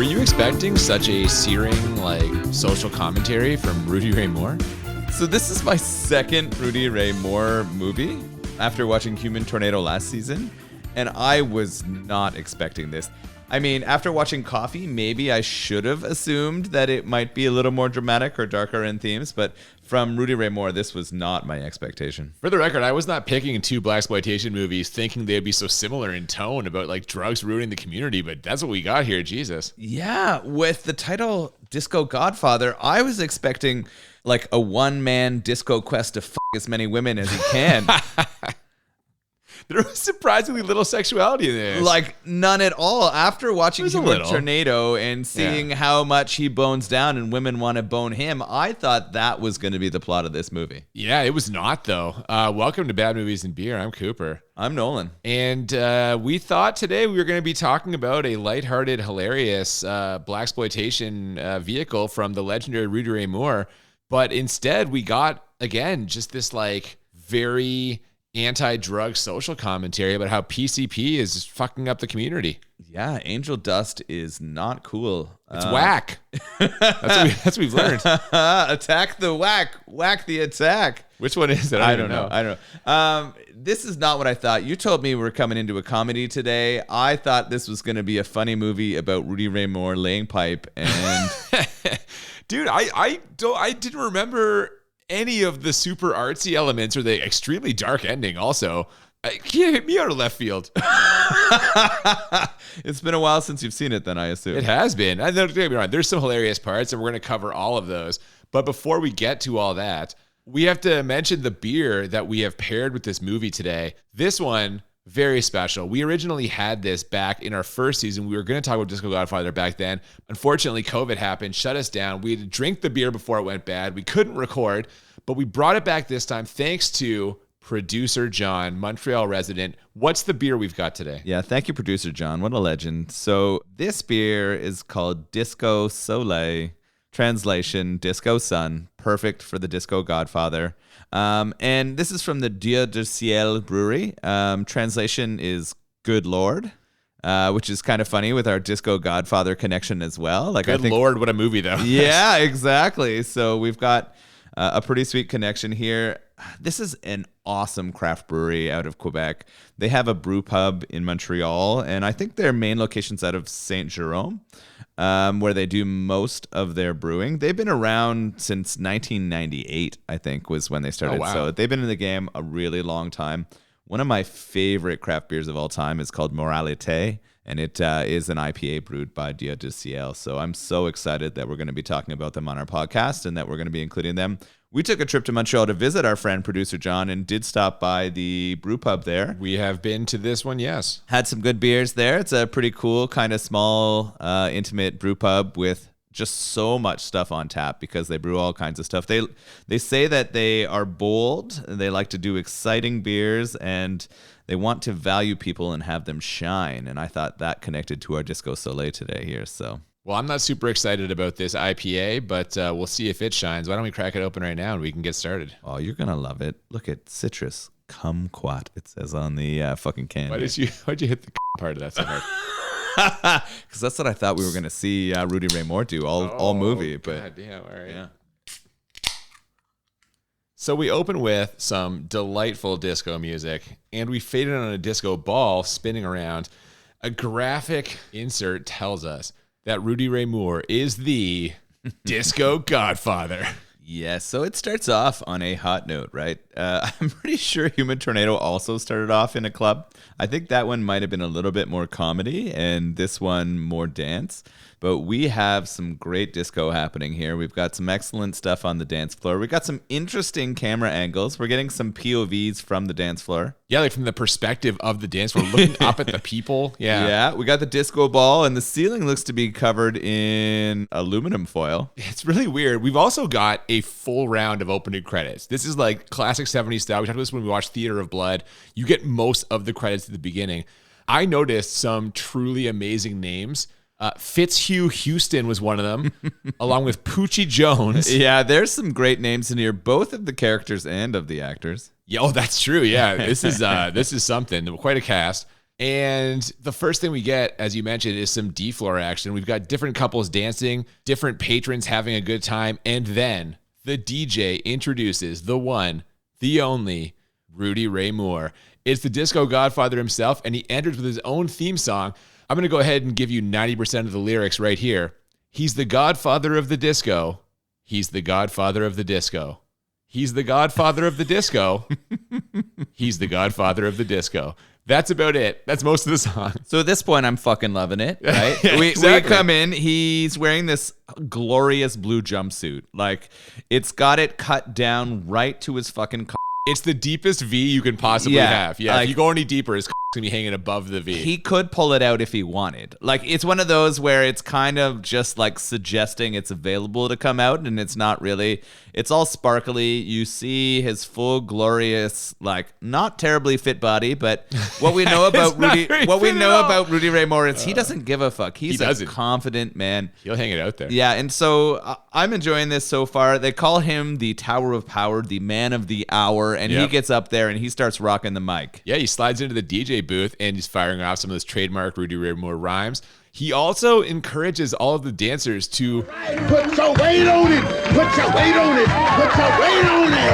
Were you expecting such a searing, social commentary from Rudy Ray Moore? So this is my second Rudy Ray Moore movie after watching Human Tornado last season, and I was not expecting this. I mean, after watching Coffee, maybe I should have assumed that it might be a little more dramatic or darker in themes, but from Rudy Ray Moore, this was not my expectation. For the record, I was not picking two Blaxploitation movies thinking they'd be so similar in tone about drugs ruining the community, but that's what we got here, Jesus. Yeah, with the title Disco Godfather, I was expecting a one-man disco quest to as many women as he can. There was surprisingly little sexuality in this. None at all. After watching Human Tornado and seeing how much he bones down and women want to bone him, I thought that was going to be the plot of this movie. Yeah, it was not, though. Welcome to Bad Movies and Beer. I'm Cooper. I'm Nolan. And we thought today we were going to be talking about a lighthearted, hilarious Blaxploitation vehicle from the legendary Rudy Ray Moore. But instead, we got, again, just this very anti-drug social commentary about how PCP is fucking up the community. Yeah, angel dust is not cool. It's whack. That's what we've learned. Attack the whack. Whack the attack. Which one is it? I don't know. This is not what I thought. You told me we're coming into a comedy today. I thought this was going to be a funny movie about Rudy Ray Moore laying pipe and... Dude, I didn't remember any of the super artsy elements or the extremely dark ending also. Can't hit me out of left field. It's been a while since you've seen it then, I assume. It has been. Don't get me wrong. There's some hilarious parts, and we're going to cover all of those. But before we get to all that, we have to mention the beer that we have paired with this movie today. This one, very special. We originally had this back in our first season. We were going to talk about Disco Godfather back then. Unfortunately, COVID happened, shut us down. We had to drink the beer before it went bad. We couldn't record, but we brought it back this time thanks to producer John, Montreal resident. What's the beer we've got today? Yeah, thank you, producer John. What a legend. So this beer is called Disco Soleil. Translation, Disco Sun. Perfect for the Disco Godfather. And this is from the Dieu du Ciel brewery. Translation is Good Lord, which is kind of funny with our Disco Godfather connection as well. Good Lord, what a movie, though. Yeah, exactly. So we've got a pretty sweet connection here. This is an awesome craft brewery out of Quebec. They have a brew pub in Montreal, and I think their main location's out of Saint Jerome, where they do most of their brewing. They've been around since 1998, I think, was when they started. Oh, wow. So they've been in the game a really long time. One of my favorite craft beers of all time is called Moralité, and it is an IPA brewed by Dieu du Ciel. So I'm so excited that we're going to be talking about them on our podcast and that we're going to be including them. We took a trip to Montreal to visit our friend, producer John, and did stop by the brew pub there. We have been to this one, yes. Had some good beers there. It's a pretty cool, kind of small, intimate brew pub with just so much stuff on tap because they brew all kinds of stuff. They say that they are bold. They like to do exciting beers, and they want to value people and have them shine. And I thought that connected to our Disco Soleil today here, so... Well, I'm not super excited about this IPA, but we'll see if it shines. Why don't we crack it open right now and we can get started? Oh, you're going to love it. Look at citrus kumquat, it says on the fucking can. Why'd you hit the part of that so hard? Because that's what I thought we were going to see Rudy Ray Moore do all movie. But God damn, all right. Yeah. So we open with some delightful disco music, and we fade in on a disco ball spinning around. A graphic insert tells us that Rudy Ray Moore is the Disco Godfather. Yes, so it starts off on a hot note, right? I'm pretty sure Human Tornado also started off in a club. I think that one might have been a little bit more comedy and this one more dance. But we have some great disco happening here. We've got some excellent stuff on the dance floor. We got some interesting camera angles. We're getting some POVs from the dance floor. Yeah, from the perspective of the dance floor, looking up at the people. Yeah. Yeah, we got the disco ball, and the ceiling looks to be covered in aluminum foil. It's really weird. We've also got a full round of opening credits. This is like classic 70s style. We talked about this when we watched Theater of Blood. You get most of the credits at the beginning. I noticed some truly amazing names. Fitzhugh Houston was one of them, along with Poochie Jones. Yeah, there's some great names in here, both of the characters and of the actors. Yeah, oh, that's true. Yeah, this is something. Quite a cast. And the first thing we get, as you mentioned, is some D-floor action. We've got different couples dancing, different patrons having a good time, and then the DJ introduces the one, the only, Rudy Ray Moore. It's the Disco Godfather himself, and he enters with his own theme song. I'm going to go ahead and give you 90% of the lyrics right here. He's the godfather of the disco. He's the godfather of the disco. He's the godfather of the disco. He's the godfather of the disco. That's about it. That's most of the song. So at this point, I'm fucking loving it, right? Yeah, we exactly. come in. He's wearing this glorious blue jumpsuit. Like, it's got it cut down right to his fucking It's the deepest V you can possibly have. Yeah, like, if you go any deeper, his going to be hanging above the V. He could pull it out if he wanted. Like, it's one of those where it's kind of just like suggesting it's available to come out, and it's not really. It's all sparkly. You see his full, glorious, like, not terribly fit body, but what we know about Rudy Ray Moore is he doesn't give a fuck. He's a confident man. He'll hang it out there. Yeah, and so I'm enjoying this so far. They call him the Tower of Power, the man of the hour, and he gets up there and he starts rocking the mic. Yeah, he slides into the DJ booth and he's firing off some of those trademark Rudy Ray Moore rhymes. He also encourages all of the dancers to put your weight on it, put your weight on it, put your weight on it.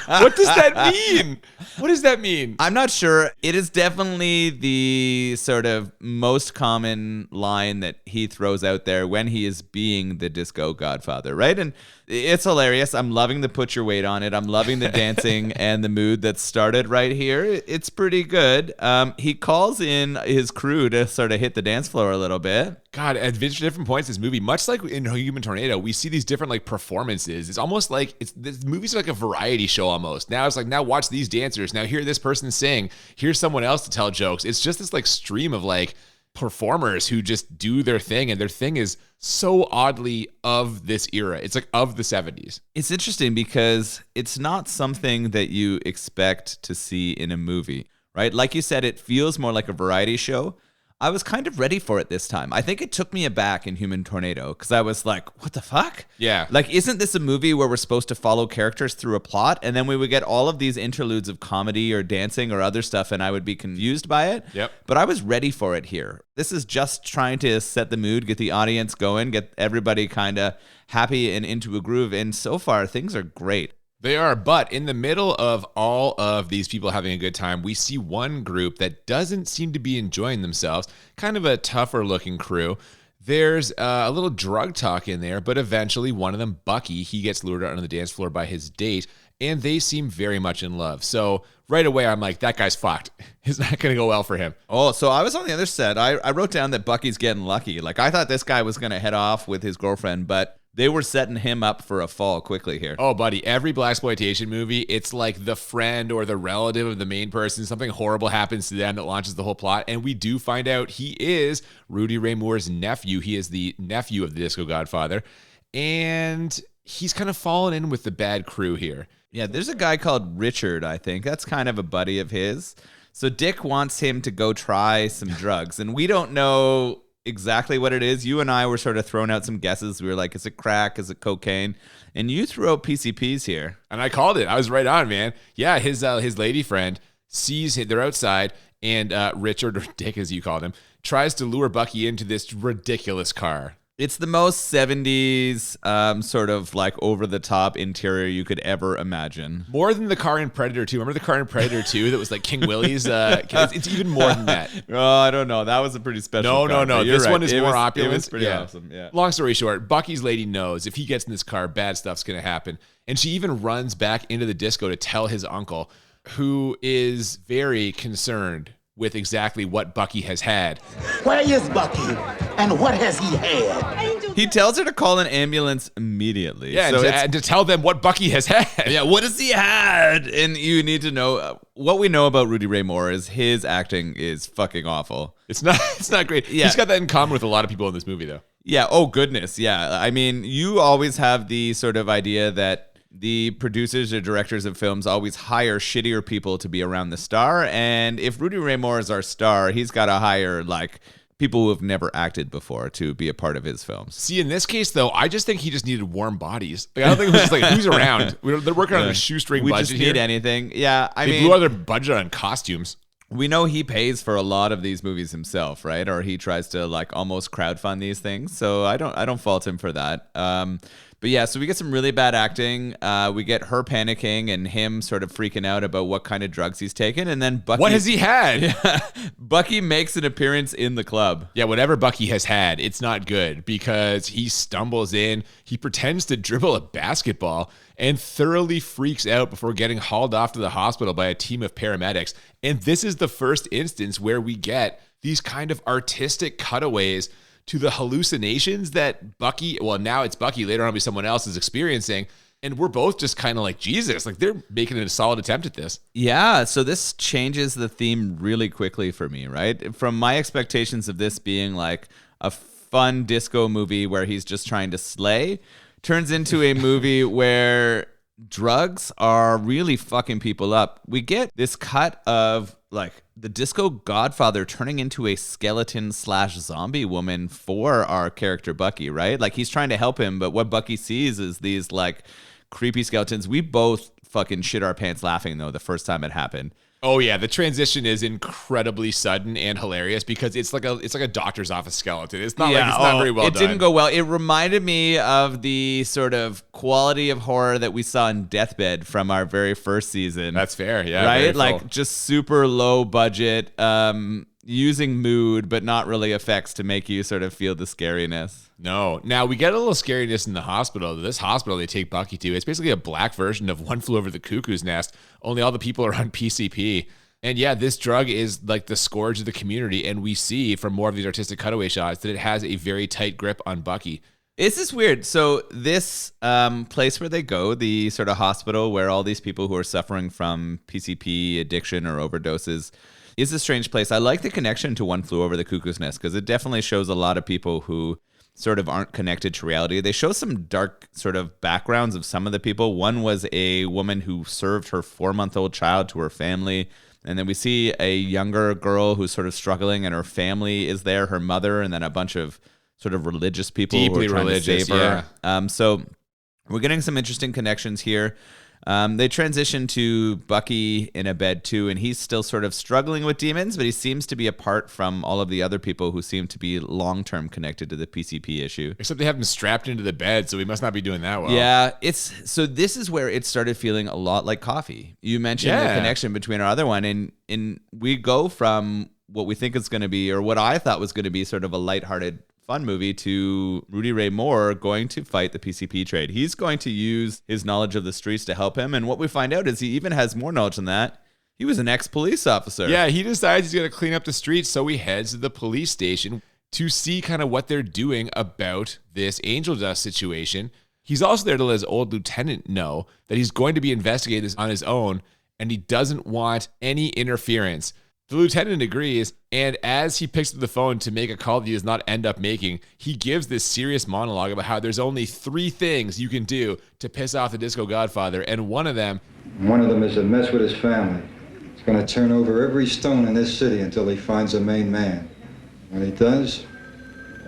What does that mean? What does that mean? I'm not sure. It is definitely the sort of most common line that he throws out there when he is being the Disco Godfather, right? And it's hilarious. I'm loving the put your weight on it. I'm loving the dancing and the mood that started right here. It's pretty good. He calls in his crew to sort of hit the dance floor a little bit. God, at different points in this movie, much like in Human Tornado, we see these different like performances. It's almost like this movie's like a variety show almost. Now it's like, now watch these dancers. Now hear this person sing. Here's someone else to tell jokes. It's just this like stream of like performers who just do their thing, and their thing is so oddly of this era. It's like of the 70s. It's interesting because it's not something that you expect to see in a movie, right? Like you said, it feels more like a variety show. I was kind of ready for it this time. I think it took me aback in Human Tornado because I was like, what the fuck? Yeah. Like, isn't this a movie where we're supposed to follow characters through a plot? And then we would get all of these interludes of comedy or dancing or other stuff, and I would be confused by it. Yep. But I was ready for it here. This is just trying to set the mood, get the audience going, get everybody kind of happy and into a groove. And so far, things are great. They are, but in the middle of all of these people having a good time, we see one group that doesn't seem to be enjoying themselves, kind of a tougher looking crew. There's a little drug talk in there, but eventually one of them, Bucky, he gets lured out on the dance floor by his date, and they seem very much in love. So right away, I'm like, that guy's fucked. It's not going to go well for him. Oh, so I was on the other side. I wrote down that Bucky's getting lucky. Like, I thought this guy was going to head off with his girlfriend, but they were setting him up for a fall quickly here. Oh, buddy, every Blaxploitation movie, it's like the friend or the relative of the main person. Something horrible happens to them that launches the whole plot. And we do find out he is Rudy Ray Moore's nephew. He is the nephew of the Disco Godfather. And he's kind of fallen in with the bad crew here. Yeah, there's a guy called Richard, I think. That's kind of a buddy of his. So Dick wants him to go try some drugs. And we don't know exactly what it is. You and I were sort of throwing out some guesses. We were like, is it crack? Is it cocaine? And you threw out PCPs here. And I called it. I was right on, man. Yeah, his lady friend sees him. They're outside, and Richard, or Dick as you called him, tries to lure Bucky into this ridiculous car. It's the most 70s sort of like over-the-top interior you could ever imagine. More than the car in Predator 2. Remember the car in Predator 2 that was like King Willie's? It's even more than that. Oh, I don't know. That was a pretty special car. No. This one is more opulent. It was pretty awesome, yeah. Long story short, Bucky's lady knows if he gets in this car, bad stuff's going to happen. And she even runs back into the disco to tell his uncle, who is very concerned with exactly what Bucky has had. Where is Bucky? And what has he had? He tells her to call an ambulance immediately. Yeah, so and to tell them what Bucky has had. Yeah, what has he had? And you need to know, what we know about Rudy Ray Moore is his acting is fucking awful. It's not great. Yeah. He's got that in common with a lot of people in this movie, though. Yeah, oh goodness, yeah. I mean, you always have the sort of idea that the producers or directors of films always hire shittier people to be around the star. And if Rudy Ray Moore is our star, he's got to hire like people who have never acted before to be a part of his films. See, in this case, though, I just think he just needed warm bodies. Like, I don't think it was just like, who's around? They're working on a shoestring budget just here. need anything. Yeah, I mean, they blew out their budget on costumes. We know he pays for a lot of these movies himself, right? Or he tries to like almost crowdfund these things. So I don't fault him for that. But yeah, so we get some really bad acting. We get her panicking and him sort of freaking out about what kind of drugs he's taken. And then Bucky... What has he had? Yeah, Bucky makes an appearance in the club. Yeah, whatever Bucky has had, it's not good because he stumbles in, he pretends to dribble a basketball and thoroughly freaks out before getting hauled off to the hospital by a team of paramedics. And this is the first instance where we get these kind of artistic cutaways to the hallucinations that Bucky, well, now it's Bucky, later on it'll be someone else, is experiencing. And we're both just kind of like, Jesus, like they're making a solid attempt at this. Yeah, so this changes the theme really quickly for me, right? From my expectations of this being like a fun disco movie where he's just trying to slay, turns into a movie where drugs are really fucking people up. We get this cut of like the Disco Godfather turning into a skeleton / zombie woman for our character Bucky, right? Like he's trying to help him, but what Bucky sees is these like creepy skeletons. We both fucking shit our pants laughing though the first time it happened. Oh yeah, the transition is incredibly sudden and hilarious because it's like a doctor's office skeleton. It's not like it's not very well done. It didn't go well. It reminded me of the sort of quality of horror that we saw in Deathbed from our very first season. That's fair, yeah. Right? Like just super low budget, using mood but not really effects to make you sort of feel the scariness. No. Now, we get a little scariness in the hospital. This hospital they take Bucky to, it's basically a black version of One Flew Over the Cuckoo's Nest, only all the people are on PCP. And yeah, this drug is like the scourge of the community, and we see from more of these artistic cutaway shots that it has a very tight grip on Bucky. This is weird. So this place where they go, the sort of hospital where all these people who are suffering from PCP addiction or overdoses, is a strange place. I like the connection to One Flew Over the Cuckoo's Nest because it definitely shows a lot of people who sort of aren't connected to reality. They show some dark sort of backgrounds of some of the people. One was a woman who served her 4-month-old child to her family. And then we see a younger girl who's sort of struggling and her family is there, her mother, and then a bunch of sort of religious people deeply who are trying religious, to save her. Yeah. So we're getting some interesting connections here. They transition to Bucky in a bed too, and he's still sort of struggling with demons, but he seems to be apart from all of the other people who seem to be long-term connected to the PCP issue. Except they have him strapped into the bed, so he must not be doing that well. Yeah, so this is where it started feeling a lot like Coffee. You mentioned the connection between our other one, and we go from what we think is going to be, or what I thought was going to be sort of a lighthearted fun movie, to Rudy Ray Moore going to fight the PCP trade. He's going to use his knowledge of the streets to help him. And what we find out is he even has more knowledge than that. He was an ex-police officer. Yeah, he decides he's going to clean up the streets, so he heads to the police station to see kind of what they're doing about this angel dust situation. He's also there to let his old lieutenant know that he's going to be investigating this on his own, and he doesn't want any interference. The lieutenant agrees, and as he picks up the phone to make a call that he does not end up making, he gives this serious monologue about how there's only 3 things you can do to piss off the Disco Godfather, and one of them is to mess with his family. He's going to turn over every stone in this city until he finds a main man. When he does,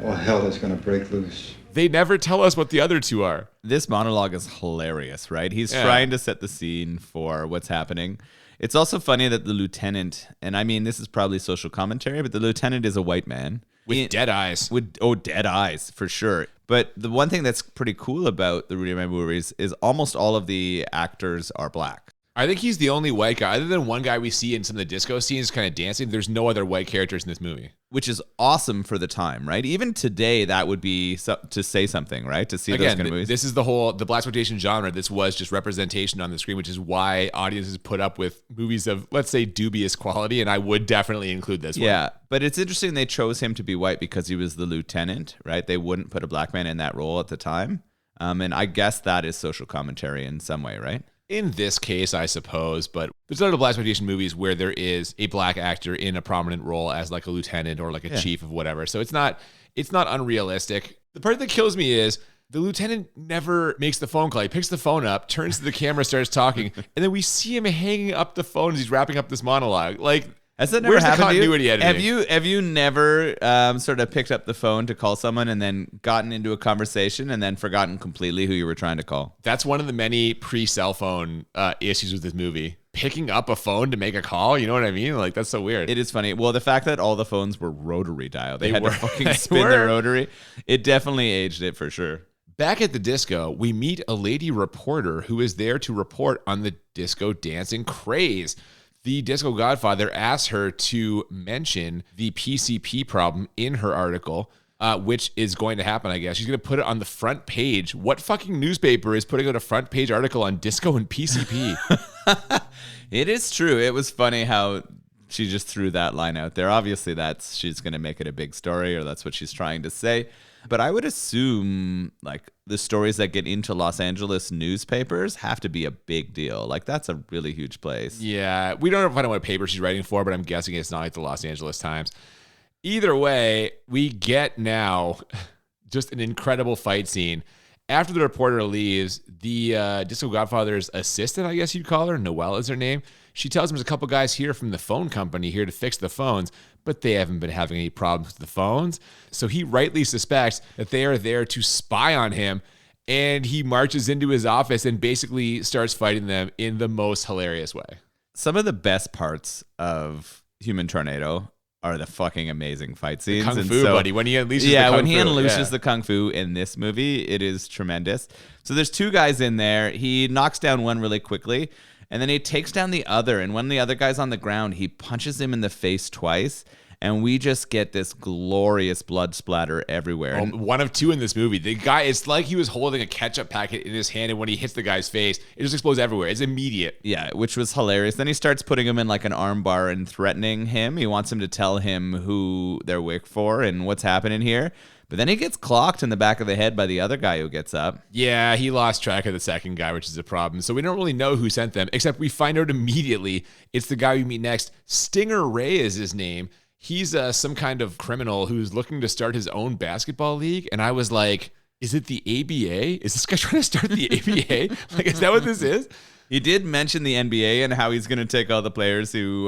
all hell is going to break loose. They never tell us what the other 2 are. This monologue is hilarious, right? He's trying to set the scene for what's happening. It's also funny that the lieutenant, and I mean, this is probably social commentary, but the lieutenant is a white man. With dead eyes. Dead eyes, for sure. But the one thing that's pretty cool about the Rudy Ray movies is almost all of the actors are black. I think he's the only white guy. Other than one guy we see in some of the disco scenes kind of dancing, there's no other white characters in this movie. Which is awesome for the time, right? Even today, that would be to say something, right? To see those kind of movies. This is the Blaxploitation genre. This was just representation on the screen, which is why audiences put up with movies of, let's say, dubious quality, and I would definitely include this one. Yeah, but it's interesting they chose him to be white because he was the lieutenant, right? They wouldn't put a black man in that role at the time. And I guess that is social commentary in some way, right? In this case, I suppose, but there's other Blaxploitation movies where there is a black actor in a prominent role as like a lieutenant or like a chief of whatever. So it's not unrealistic. The part that kills me is the lieutenant never makes the phone call. He picks the phone up, turns to the camera, starts talking, and then we see him hanging up the phone as he's wrapping up this monologue. Like, Has that never Where's the happened to you? continuity editing? Have you never sort of picked up the phone to call someone and then gotten into a conversation and then forgotten completely who you were trying to call? That's one of the many pre-cell phone issues with this movie. Picking up a phone to make a call, you know what I mean? Like, that's so weird. It is funny. Well, the fact that all the phones were rotary dial, they had were. to fucking They spin were. the rotary. It definitely aged it for sure. Back at the disco, we meet a lady reporter who is there to report on the disco dancing craze. The Disco Godfather asks her to mention the PCP problem in her article, which is going to happen, I guess. She's going to put it on the front page. What fucking newspaper is putting out a front page article on disco and PCP? It is true. It was funny how she just threw that line out there. Obviously, she's going to make it a big story, or that's what she's trying to say. But I would assume like the stories that get into Los Angeles newspapers have to be a big deal. Like that's a really huge place. Yeah, we don't know what paper she's writing for, but I'm guessing it's not like the Los Angeles Times. Either way, we get now just an incredible fight scene. After the reporter leaves, the Disco Godfather's assistant, I guess you'd call her, Noel is her name, she tells him there's a couple guys here from the phone company here to fix the phones, but they haven't been having any problems with the phones. So he rightly suspects that they are there to spy on him, and he marches into his office and basically starts fighting them in the most hilarious way. Some of the best parts of Human Tornado are the fucking amazing fight scenes. Kung Fu, buddy. When he unleashes the Kung when he Fu, unleashes the Kung Fu in this movie, it is tremendous. So there's two guys in there. He knocks down one really quickly, and then he takes down the other. And when the other guy's on the ground, he punches him in the face twice. And we just get this glorious blood splatter everywhere. One of two in this movie. The guy, it's like he was holding a ketchup packet in his hand, and when he hits the guy's face, it just explodes everywhere. It's immediate. Yeah, which was hilarious. Then he starts putting him in like an arm bar and threatening him. He wants him to tell him who they're work for and what's happening here. But then he gets clocked in the back of the head by the other guy who gets up. Yeah, he lost track of the second guy, which is a problem. So we don't really know who sent them, except we find out immediately it's the guy we meet next. Stinger Ray is his name. He's some kind of criminal who's looking to start his own basketball league. And I was like, is it the ABA? Is this guy trying to start the ABA? Like, is that what this is? He did mention the NBA and how he's going to take all the players who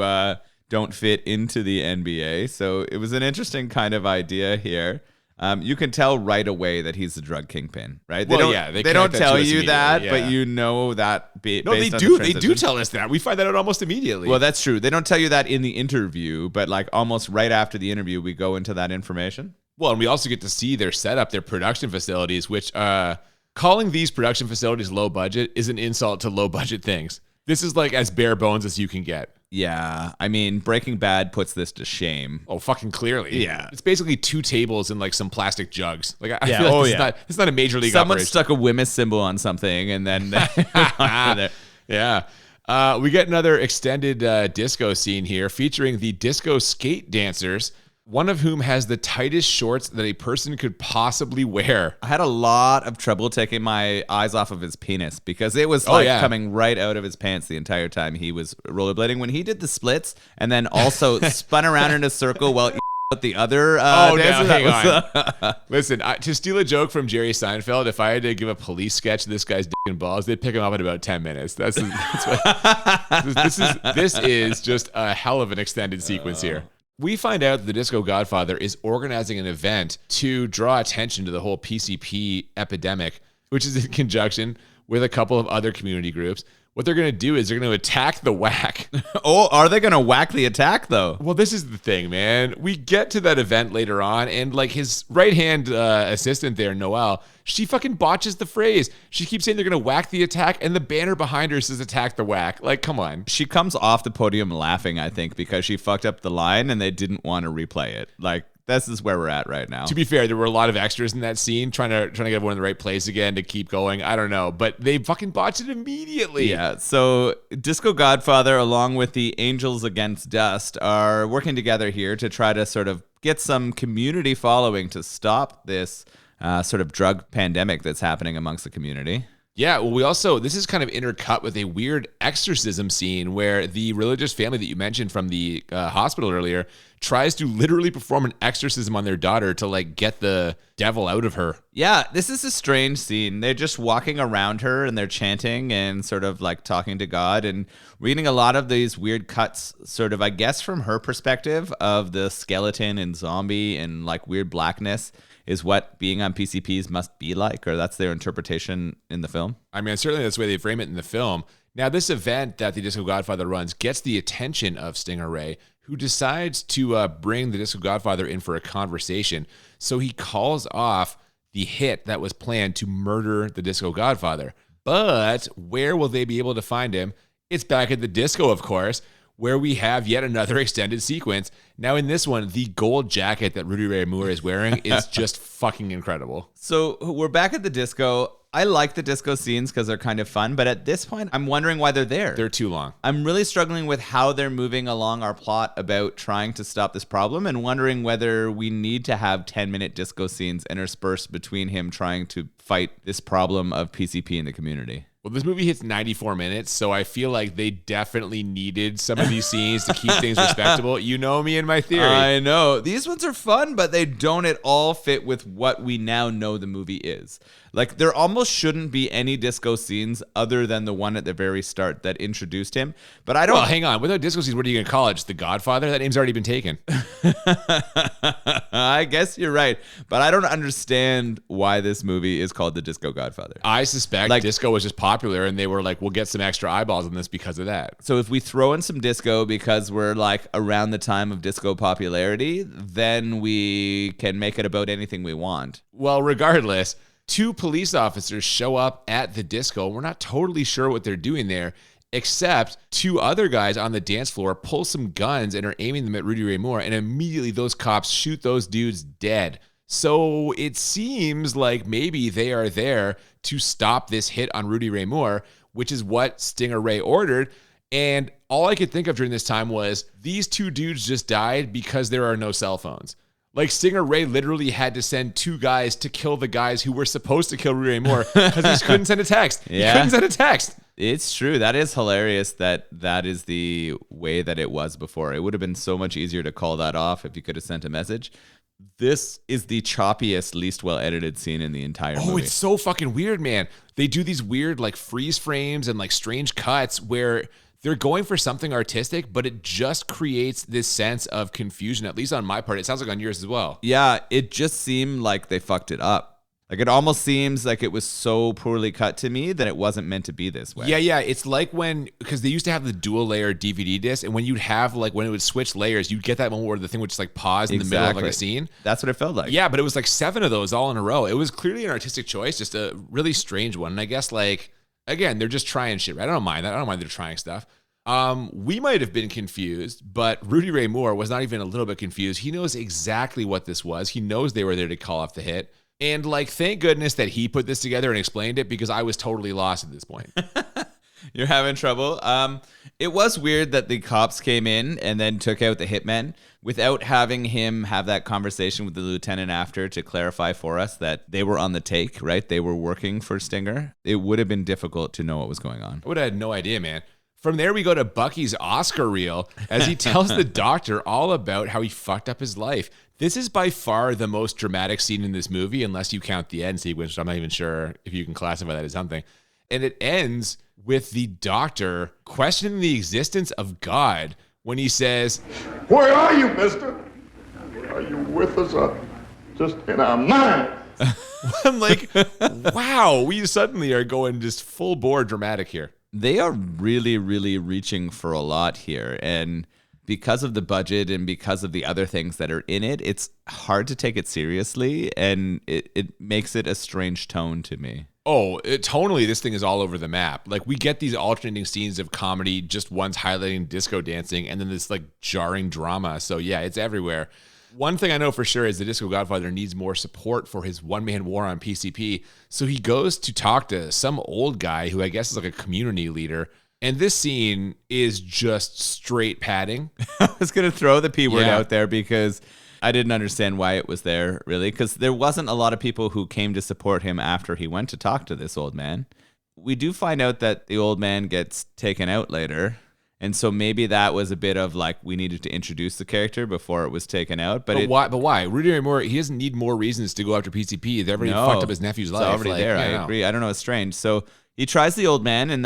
don't fit into the NBA. So it was an interesting kind of idea here. You can tell right away that he's the drug kingpin, right? Well, they don't tell you that, yeah. but you know that. No, they do. They do tell us that. We find that out almost immediately. Well, that's true. They don't tell you that in the interview, but like almost right after the interview, we go into that information. Well, and we also get to see their setup, their production facilities, which calling these production facilities low budget is an insult to low budget things. This is like as bare bones as you can get. Yeah, I mean, Breaking Bad puts this to shame. Oh, fucking clearly. Yeah. It's basically two tables and like some plastic jugs. Like, I Yeah, feel like oh, it's not a major league Someone operation. stuck a Wemyss symbol on something and then... Yeah. We get another extended disco scene here featuring the disco skate dancers, one of whom has the tightest shorts that a person could possibly wear. I had a lot of trouble taking my eyes off of his penis because it was coming right out of his pants the entire time he was rollerblading. When he did the splits and then also spun around in a circle while out the other dancers, hang on. Listen, to steal a joke from Jerry Seinfeld, if I had to give a police sketch of this guy's dick and balls, they'd pick him up in about 10 minutes. This is just a hell of an extended sequence here. We find out that the Disco Godfather is organizing an event to draw attention to the whole PCP epidemic, which is in conjunction with a couple of other community groups. What they're going to do is they're going to attack the whack. Oh, are they going to whack the attack, though? Well, this is the thing, man. We get to that event later on, and like his right-hand assistant there, Noel, she fucking botches the phrase. She keeps saying they're going to whack the attack, and the banner behind her says attack the whack. Like, come on. She comes off the podium laughing, I think, because she fucked up the line, and they didn't want to replay it. Like, this is where we're at right now. To be fair, there were a lot of extras in that scene trying to get everyone in the right place again to keep going. I don't know, but they fucking botched it immediately. Yeah, so Disco Godfather, along with the Angels Against Dust, are working together here to try to sort of get some community following to stop this sort of drug pandemic that's happening amongst the community. Yeah, well, this is kind of intercut with a weird exorcism scene where the religious family that you mentioned from the hospital earlier tries to literally perform an exorcism on their daughter to like get the devil out of her. Yeah, this is a strange scene. They're just walking around her and they're chanting and sort of like talking to God and reading a lot of these weird cuts, sort of, I guess, from her perspective of the skeleton and zombie and like weird blackness is what being on PCPs must be like, or that's their interpretation in the film. I mean, certainly that's the way they frame it in the film. Now, this event that the Disco Godfather runs gets the attention of Stinger Ray, who decides to bring the Disco Godfather in for a conversation. So he calls off the hit that was planned to murder the Disco Godfather. But where will they be able to find him? It's back at the disco, of course, where we have yet another extended sequence. Now, in this one, the gold jacket that Rudy Ray Moore is wearing is just fucking incredible. So we're back at the disco. I like the disco scenes because they're kind of fun, but at this point, I'm wondering why they're there. They're too long. I'm really struggling with how they're moving along our plot about trying to stop this problem and wondering whether we need to have 10-minute disco scenes interspersed between him trying to fight this problem of PCP in the community. Well, this movie hits 94 minutes, so I feel like they definitely needed some of these scenes to keep things respectable. You know me and my theory. I know. These ones are fun, but they don't at all fit with what we now know the movie is. Like, there almost shouldn't be any disco scenes other than the one at the very start that introduced him. But I don't... Well, hang on. Without disco scenes, what are you going to call it? Just The Godfather? That name's already been taken. I guess you're right. But I don't understand why this movie is called The Disco Godfather. I suspect disco was just popular, and they were like, we'll get some extra eyeballs on this because of that. So if we throw in some disco because we're like around the time of disco popularity, then we can make it about anything we want. Well, regardless... 2 police officers show up at the disco. We're not totally sure what they're doing there, except 2 other guys on the dance floor pull some guns and are aiming them at Rudy Ray Moore, and immediately those cops shoot those dudes dead. So it seems like maybe they are there to stop this hit on Rudy Ray Moore, which is what Stinger Ray ordered. And all I could think of during this time was these 2 dudes just died because there are no cell phones. Like, Stinger Ray literally had to send 2 guys to kill the guys who were supposed to kill Rudy Ray Moore because he just couldn't send a text. Yeah. He couldn't send a text. It's true. That is hilarious that is the way that it was before. It would have been so much easier to call that off if you could have sent a message. This is the choppiest, least well-edited scene in the entire movie. Oh, it's so fucking weird, man. They do these weird, like, freeze frames and, like, strange cuts where... they're going for something artistic, but it just creates this sense of confusion, at least on my part. It sounds like on yours as well. Yeah, it just seemed like they fucked it up. Like, it almost seems like it was so poorly cut to me that it wasn't meant to be this way. Yeah. It's like because they used to have the dual layer DVD disc, and when you'd have, like, when it would switch layers, you'd get that moment where the thing would just, like, pause in the middle of, like, a scene. That's what it felt like. Yeah, but it was, like, 7 of those all in a row. It was clearly an artistic choice, just a really strange one. And I guess, like, again, they're just trying shit, right? I don't mind that. I don't mind they're trying stuff. We might have been confused, but Rudy Ray Moore was not even a little bit confused. He knows exactly what this was. He knows they were there to call off the hit. And, like, thank goodness that he put this together and explained it, because I was totally lost at this point. You're having trouble. It was weird that the cops came in and then took out the hitmen without having him have that conversation with the lieutenant after to clarify for us that they were on the take, right? They were working for Stinger. It would have been difficult to know what was going on. I would have had no idea, man. From there, we go to Bucky's Oscar reel as he tells the doctor all about how he fucked up his life. This is by far the most dramatic scene in this movie, unless you count the end sequence, which I'm not even sure if you can classify that as something. And it ends with the doctor questioning the existence of God when he says, Where are you, mister? Are you with us or just in our minds? I'm like, wow, we suddenly are going just full bore dramatic here. They are really, really reaching for a lot here. And because of the budget and because of the other things that are in it, it's hard to take it seriously. And it makes it a strange tone to me. Oh, tonally, this thing is all over the map. Like, we get these alternating scenes of comedy, just one's highlighting disco dancing, and then this, like, jarring drama. So, yeah, it's everywhere. One thing I know for sure is the Disco Godfather needs more support for his one-man war on PCP. So he goes to talk to some old guy who I guess is like a community leader. And this scene is just straight padding. I was going to throw the P word out there because I didn't understand why it was there, really. Because there wasn't a lot of people who came to support him after he went to talk to this old man. We do find out that the old man gets taken out later. And so maybe that was a bit of like we needed to introduce the character before it was taken out. But why? Rudy Ray Moore, he doesn't need more reasons to go after PCP. They've already fucked up his nephew's life. It's already there. I agree. I don't know. It's strange. So he tries the old man, and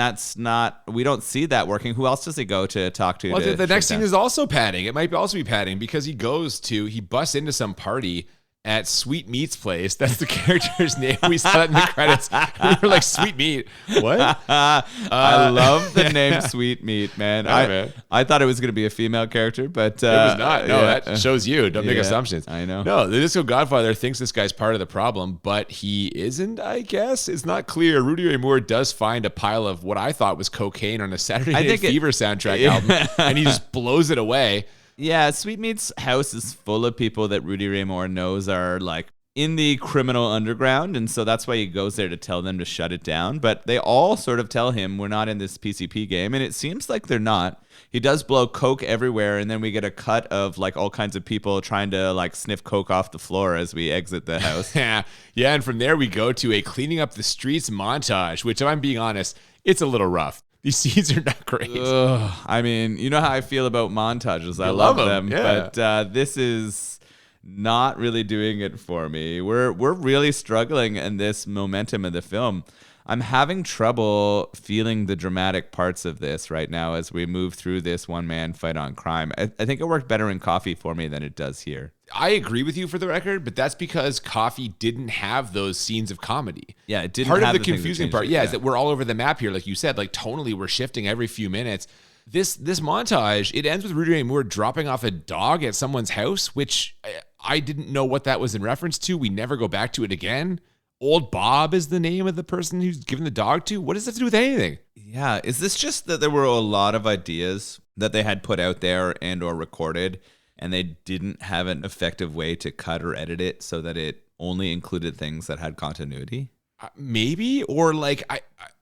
we don't see that working. Who else does he go to talk to? Well, the next scene is also padding. It might also be padding because he busts into some party at Sweet Meat's place. That's the character's name. We saw that in the credits. We were like, Sweet Meat? What? I love the name Sweet Meat, man. I thought it was going to be a female character, but... it was not. No, that shows you. Don't make assumptions. I know. No, the Disco Godfather thinks this guy's part of the problem, but he isn't, I guess. It's not clear. Rudy Ray Moore does find a pile of what I thought was cocaine on a Saturday Night Fever soundtrack album, and he just blows it away. Yeah, Sweetmeat's house is full of people that Rudy Ray Moore knows are like in the criminal underground, and so that's why he goes there to tell them to shut it down. But they all sort of tell him we're not in this PCP game, and it seems like they're not. He does blow coke everywhere, and then we get a cut of like all kinds of people trying to like sniff coke off the floor as we exit the house. Yeah, and from there we go to a cleaning up the streets montage, which if I'm being honest, it's a little rough. These scenes are not great. I mean, you know how I feel about montages. I love them, yeah. But this is not really doing it for me. We're really struggling in this momentum of the film. I'm having trouble feeling the dramatic parts of this right now as we move through this one-man fight on crime. I think it worked better in Coffee for me than it does here. I agree with you for the record, but that's because Coffee didn't have those scenes of comedy. Yeah, it didn't Part have of the confusing part, is that we're all over the map here, like you said. Like tonally, we're shifting every few minutes. This montage, it ends with Rudy Ray Moore dropping off a dog at someone's house, which I didn't know what that was in reference to. We never go back to it again. Old Bob is the name of the person who's given the dog to. What does that have to do with anything? Yeah, is this just that there were a lot of ideas that they had put out there and or recorded, and they didn't have an effective way to cut or edit it so that it only included things that had continuity? Maybe, or like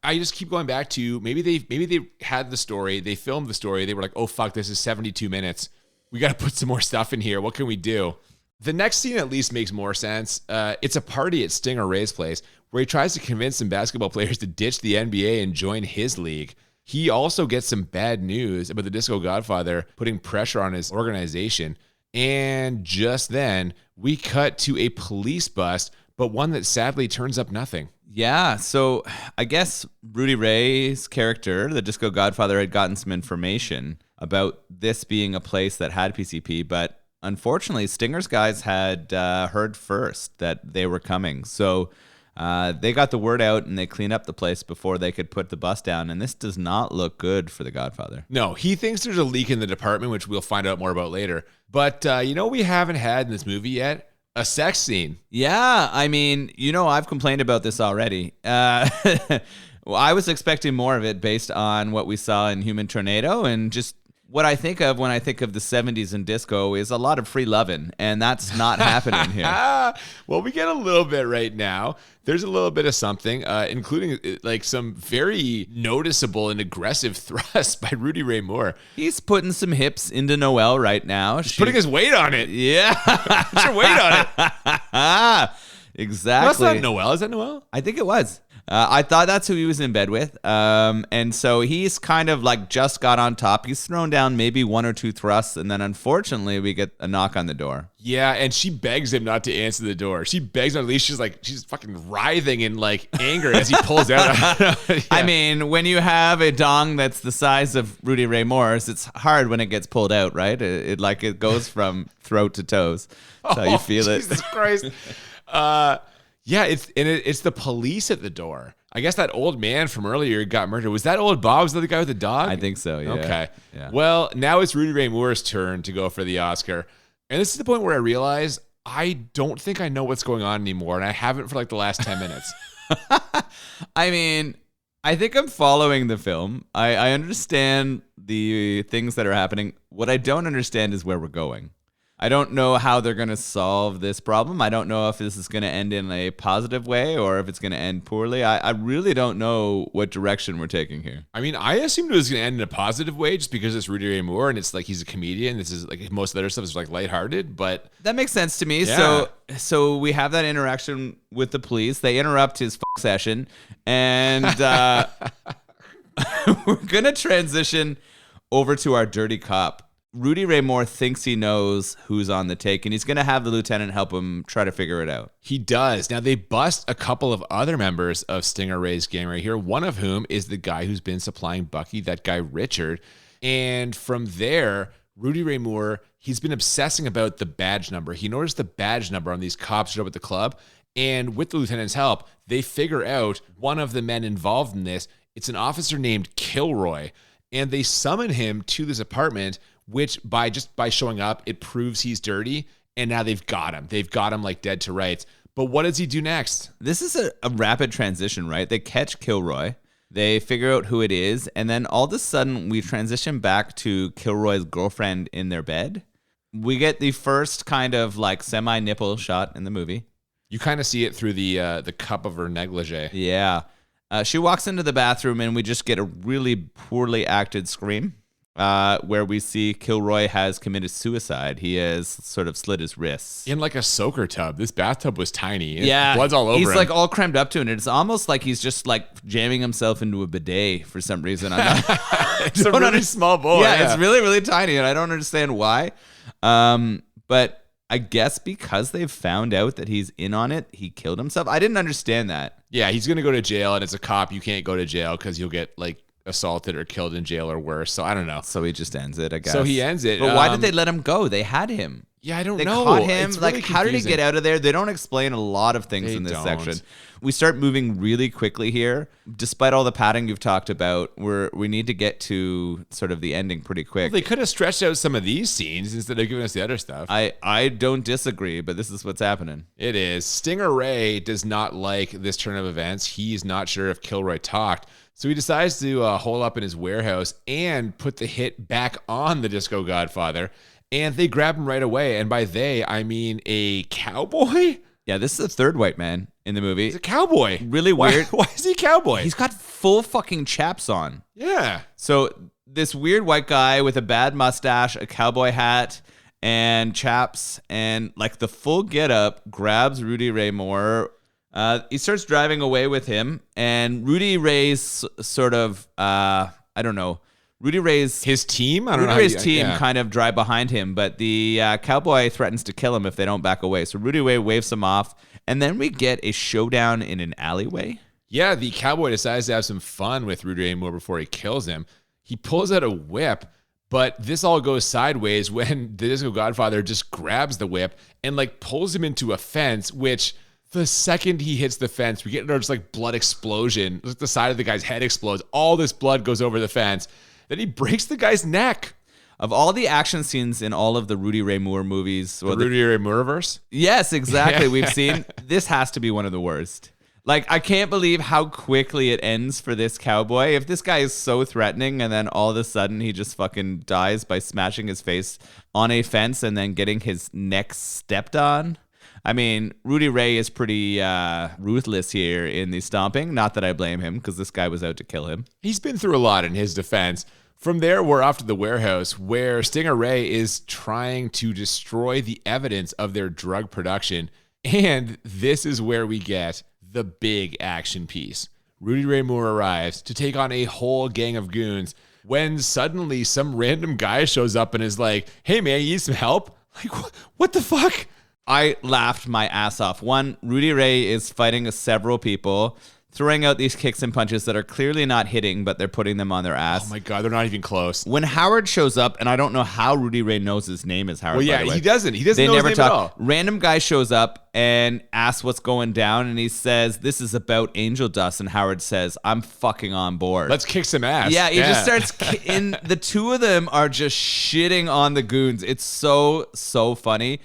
I just keep going back to maybe they had the story, they filmed the story, they were like, oh fuck, this is 72 minutes. We got to put some more stuff in here. What can we do? The next scene at least makes more sense. It's a party at Stinger Ray's place where he tries to convince some basketball players to ditch the NBA and join his league. He also gets some bad news about the Disco Godfather putting pressure on his organization. And just then, we cut to a police bust, but one that sadly turns up nothing. Yeah, so I guess Rudy Ray's character, the Disco Godfather, had gotten some information about this being a place that had PCP, but unfortunately, Stinger's guys had heard first that they were coming. So they got the word out and they cleaned up the place before they could put the bus down. And this does not look good for the Godfather. No, he thinks there's a leak in the department, which we'll find out more about later. But you know what we haven't had in this movie yet? A sex scene. Yeah, I mean, you know, I've complained about this already. Well, I was expecting more of it based on what we saw in Human Tornado, and just what I think of when I think of the 70s and disco is a lot of free loving, and that's not happening here. Well, we get a little bit right now. There's a little bit of something, including like some very noticeable and aggressive thrusts by Rudy Ray Moore. He's putting some hips into Noelle right now. He's putting his weight on it. Yeah. Put your weight on it. Exactly. No, that's not Noelle. Is that Noelle? I think it was. I thought that's who he was in bed with. And so he's kind of like just got on top. He's thrown down maybe one or two thrusts. And then unfortunately, we get a knock on the door. Yeah. And she begs him not to answer the door. She begs on at least she's fucking writhing in like anger as he pulls out. Yeah. I mean, when you have a dong that's the size of Rudy Ray Moore's, it's hard when it gets pulled out, right? It goes from throat to toes. That's how you feel it. Jesus Christ. Yeah, it's the police at the door. I guess that old man from earlier got murdered. Was that old Bob? Was that the guy with the dog? I think so, yeah. Okay. Yeah. Well, now it's Rudy Ray Moore's turn to go for the Oscar. And this is the point where I realize I don't think I know what's going on anymore, and I haven't for like the last 10 minutes. I mean, I think I'm following the film. I understand the things that are happening. What I don't understand is where we're going. I don't know how they're going to solve this problem. I don't know if this is going to end in a positive way or if it's going to end poorly. I really don't know what direction we're taking here. I mean, I assumed it was going to end in a positive way just because it's Rudy Ray Moore and it's like he's a comedian. This is like most of the other stuff is like lighthearted, but that makes sense to me. Yeah. So we have that interaction with the police. They interrupt his session, and we're going to transition over to our dirty cop. Rudy Ray Moore thinks he knows who's on the take, and he's going to have the lieutenant help him try to figure it out. He does. Now, they bust a couple of other members of Stinger Ray's gang right here, one of whom is the guy who's been supplying Bucky, that guy Richard. And from there, Rudy Ray Moore, he's been obsessing about the badge number. He noticed the badge number on these cops showed up at the club, and with the lieutenant's help, they figure out one of the men involved in this. It's an officer named Kilroy, and they summon him to this apartment, which by showing up, it proves he's dirty, and now they've got him. They've got him like dead to rights. But what does he do next? This is a rapid transition, right? They catch Kilroy, they figure out who it is, and then all of a sudden we transition back to Kilroy's girlfriend in their bed. We get the first kind of like semi-nipple shot in the movie. You kind of see it through the cup of her negligee. Yeah. She walks into the bathroom, and we just get a really poorly acted scream. Where we see Kilroy has committed suicide. He has sort of slit his wrists. In like a soaker tub. This bathtub was tiny. Yeah. Blood's all over him. He's like all crammed up to it. It's almost like he's just like jamming himself into a bidet for some reason. It's a really small bowl. Yeah, it's really, really tiny, and I don't understand why. But I guess because they've found out that he's in on it, he killed himself. I didn't understand that. Yeah, he's going to go to jail, and as a cop, you can't go to jail because you'll get like assaulted or killed in jail or worse. So I don't know. So he just ends it, I guess. So he ends it. But why did they let him go? They had him. Yeah, I don't they know. They caught him. It's like, really how did he confusing. get out of there? They don't explain a lot of things in this section. We start moving really quickly here. Despite all the padding you've talked about, we need to get to sort of the ending pretty quick. Well, they could have stretched out some of these scenes instead of giving us the other stuff. I don't disagree, but this is what's happening. It is. Stinger Ray does not like this turn of events. He's not sure if Kilroy talked. So he decides to hole up in his warehouse and put the hit back on the Disco Godfather. And they grab him right away. And by they, I mean a cowboy? Yeah, this is the third white man in the movie. He's a cowboy. Really weird. Why is he a cowboy? He's got full fucking chaps on. Yeah. So this weird white guy with a bad mustache, a cowboy hat, and chaps, and like the full getup grabs Rudy Ray Moore. He starts driving away with him, and Rudy Ray's sort of, I don't know, his team? I don't know. Rudy Ray's team kind of drive behind him, but the cowboy threatens to kill him if they don't back away. So Rudy Ray waves him off, and then we get a showdown in an alleyway. Yeah, the cowboy decides to have some fun with Rudy Ray Moore before he kills him. He pulls out a whip, but this all goes sideways when the Disco Godfather just grabs the whip and like pulls him into a fence, which the second he hits the fence, we get just like blood explosion. Like the side of the guy's head explodes. All this blood goes over the fence. Then he breaks the guy's neck. Of all the action scenes in all of the Rudy Ray Moore movies, The Rudy Ray Moore-verse? Yes, exactly. We've seen this has to be one of the worst. Like, I can't believe how quickly it ends for this cowboy. If this guy is so threatening and then all of a sudden he just fucking dies by smashing his face on a fence and then getting his neck stepped on. I mean, Rudy Ray is pretty ruthless here in the stomping. Not that I blame him, because this guy was out to kill him. He's been through a lot in his defense. From there, we're off to the warehouse where Stinger Ray is trying to destroy the evidence of their drug production. And this is where we get the big action piece. Rudy Ray Moore arrives to take on a whole gang of goons when suddenly some random guy shows up and is like, hey man, you need some help? Like, what the fuck? I laughed my ass off. One, Rudy Ray is fighting several people, throwing out these kicks and punches that are clearly not hitting, but they're putting them on their ass. Oh my God, they're not even close. When Howard shows up, and I don't know how Rudy Ray knows his name is Howard. Well, yeah, by the way. he doesn't. He doesn't know his name at all. Random guy shows up and asks what's going down, and he says, this is about angel dust, and Howard says, I'm fucking on board. Let's kick some ass. Yeah, he just starts, and the two of them are just shitting on the goons. It's so funny.